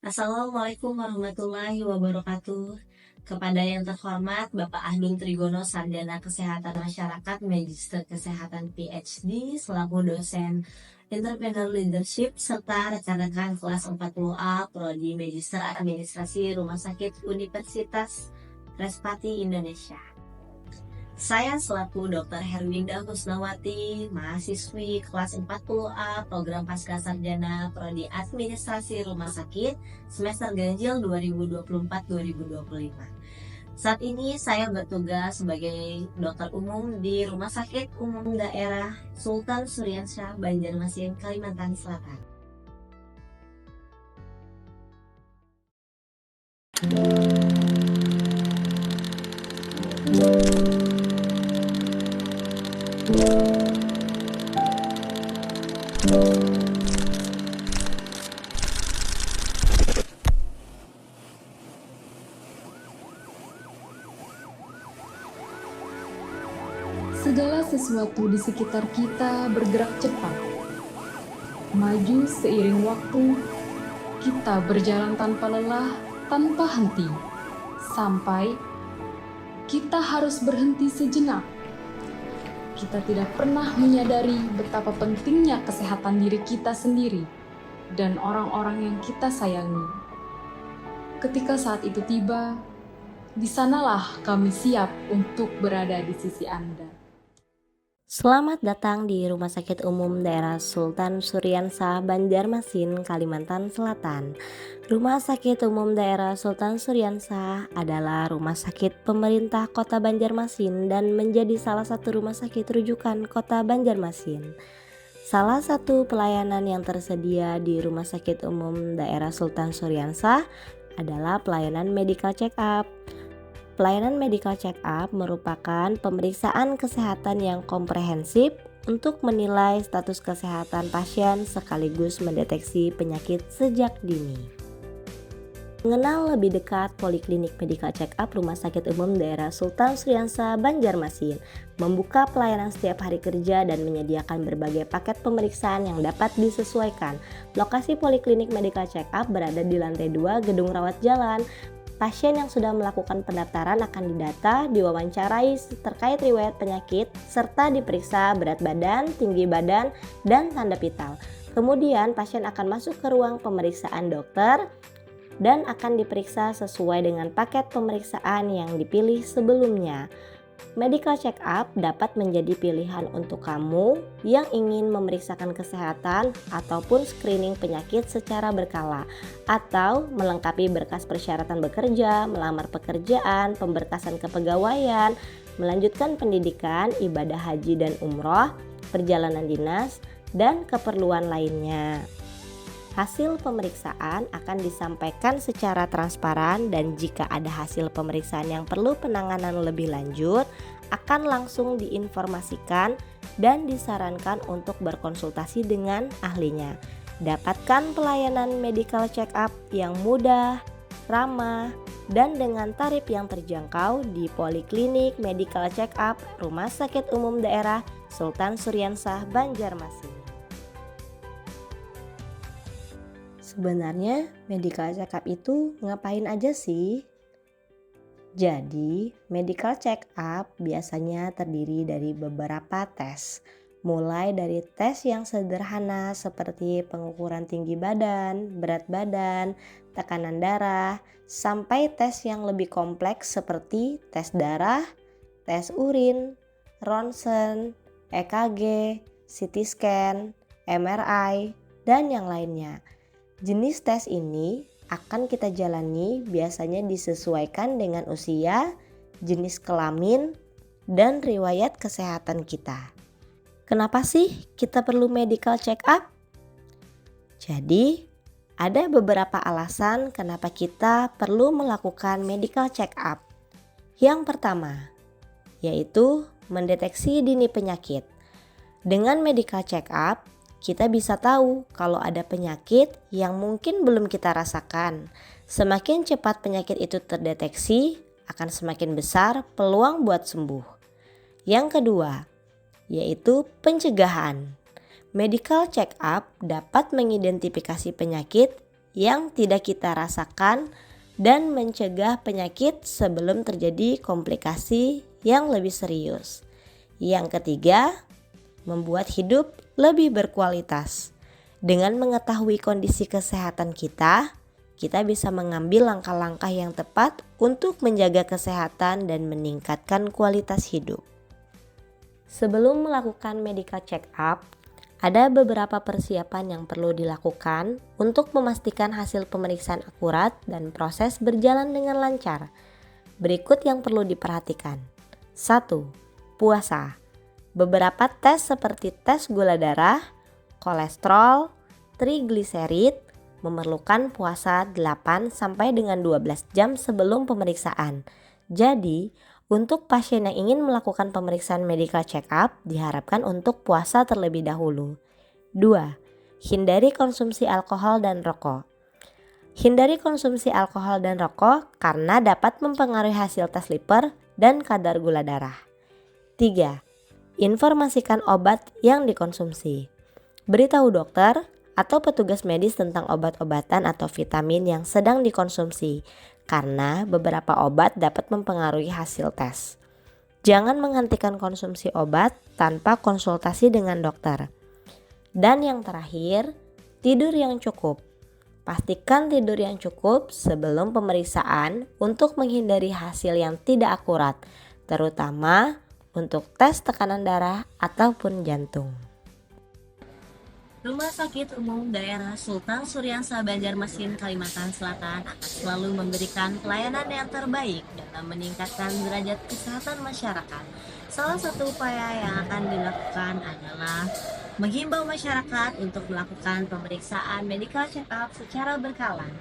Assalamualaikum warahmatullahi wabarakatuh. Kepada yang terhormat Bapak Ahdun Trigono, Sarjana Kesehatan Masyarakat, Magister Kesehatan PhD, selaku dosen Entrepreneur Leadership, serta rekan-rekan kelas 40A Prodi Magister Administrasi Rumah Sakit Universitas Respati Indonesia. Saya selaku Dr. Herwinda Husnawati, mahasiswi kelas 40A Program Pascasarjana Prodi Administrasi Rumah Sakit semester ganjil 2024-2025. Saat ini saya bertugas sebagai dokter umum di Rumah Sakit Umum Daerah Sultan Suryansyah, Banjarmasin, Kalimantan Selatan. Segala sesuatu di sekitar kita bergerak cepat. Maju seiring waktu, kita berjalan tanpa lelah, tanpa henti. Sampai kita harus berhenti sejenak. Kita tidak pernah menyadari betapa pentingnya kesehatan diri kita sendiri dan orang-orang yang kita sayangi. Ketika saat itu tiba, di sanalah kami siap untuk berada di sisi Anda. Selamat datang di Rumah Sakit Umum Daerah Sultan Suryansyah, Banjarmasin, Kalimantan Selatan. Rumah Sakit Umum Daerah Sultan Suryansyah adalah rumah sakit pemerintah Kota Banjarmasin dan menjadi salah satu rumah sakit rujukan Kota Banjarmasin. Salah satu pelayanan yang tersedia di Rumah Sakit Umum Daerah Sultan Suryansyah adalah pelayanan medical check-up. Pelayanan medical check-up merupakan pemeriksaan kesehatan yang komprehensif untuk menilai status kesehatan pasien sekaligus mendeteksi penyakit sejak dini. Mengenal lebih dekat Poliklinik Medical Check-up Rumah Sakit Umum Daerah Sultan Suryansyah, Banjarmasin membuka pelayanan setiap hari kerja dan menyediakan berbagai paket pemeriksaan yang dapat disesuaikan. Lokasi Poliklinik Medical Check-up berada di lantai 2 Gedung Rawat Jalan. Pasien yang sudah melakukan pendaftaran akan didata, diwawancarai terkait riwayat penyakit, serta diperiksa berat badan, tinggi badan, dan tanda vital. Kemudian pasien akan masuk ke ruang pemeriksaan dokter dan akan diperiksa sesuai dengan paket pemeriksaan yang dipilih sebelumnya. Medical check-up dapat menjadi pilihan untuk kamu yang ingin memeriksakan kesehatan ataupun screening penyakit secara berkala, atau melengkapi berkas persyaratan bekerja, melamar pekerjaan, pemberkasan kepegawaian, melanjutkan pendidikan, ibadah haji dan umroh, perjalanan dinas, dan keperluan lainnya. Hasil pemeriksaan akan disampaikan secara transparan dan jika ada hasil pemeriksaan yang perlu penanganan lebih lanjut, akan langsung diinformasikan dan disarankan untuk berkonsultasi dengan ahlinya. Dapatkan pelayanan medical check-up yang mudah, ramah, dan dengan tarif yang terjangkau di Poliklinik Medical Check-up Rumah Sakit Umum Daerah Sultan Suryansyah, Banjarmasin. Sebenarnya medical check-up itu ngapain aja sih? Jadi, medical check-up biasanya terdiri dari beberapa tes. Mulai dari tes yang sederhana seperti pengukuran tinggi badan, berat badan, tekanan darah, sampai tes yang lebih kompleks seperti tes darah, tes urin, ronsen, EKG, CT scan, MRI, dan yang lainnya. Jenis tes ini akan kita jalani biasanya disesuaikan dengan usia, jenis kelamin, dan riwayat kesehatan kita. Kenapa sih kita perlu medical check-up? Jadi, ada beberapa alasan kenapa kita perlu melakukan medical check-up. Yang pertama, yaitu mendeteksi dini penyakit. Dengan medical check-up, kita bisa tahu kalau ada penyakit yang mungkin belum kita rasakan. Semakin cepat penyakit itu terdeteksi, akan semakin besar peluang buat sembuh. Yang kedua, yaitu pencegahan. Medical check-up dapat mengidentifikasi penyakit yang tidak kita rasakan dan mencegah penyakit sebelum terjadi komplikasi yang lebih serius. Yang ketiga, membuat hidup lebih berkualitas. Dengan mengetahui kondisi kesehatan kita bisa mengambil langkah-langkah yang tepat untuk menjaga kesehatan dan meningkatkan kualitas hidup. Sebelum melakukan medical check up, ada beberapa persiapan yang perlu dilakukan untuk memastikan hasil pemeriksaan akurat dan proses berjalan dengan lancar. Berikut yang perlu diperhatikan. 1. Puasa. Beberapa tes seperti tes gula darah, kolesterol, trigliserid memerlukan puasa 8 sampai dengan 12 jam sebelum pemeriksaan. Jadi, untuk pasien yang ingin melakukan pemeriksaan medical check up diharapkan untuk puasa terlebih dahulu. 2. Hindari konsumsi alkohol dan rokok. Hindari konsumsi alkohol dan rokok karena dapat mempengaruhi hasil tes liver dan kadar gula darah. 3. Informasikan obat yang dikonsumsi. Beritahu dokter atau petugas medis tentang obat-obatan atau vitamin yang sedang dikonsumsi, karena beberapa obat dapat mempengaruhi hasil tes. Jangan menghentikan konsumsi obat tanpa konsultasi dengan dokter. Dan yang terakhir, tidur yang cukup. Pastikan tidur yang cukup sebelum pemeriksaan untuk menghindari hasil yang tidak akurat, terutama untuk tes tekanan darah ataupun jantung. Rumah Sakit Umum Daerah Sultan Syarinsah Banjarmasin, Kalimantan Selatan akan selalu memberikan pelayanan yang terbaik dalam meningkatkan derajat kesehatan masyarakat. Salah satu upaya yang akan dilakukan adalah menghimbau masyarakat untuk melakukan pemeriksaan medical check up secara berkala.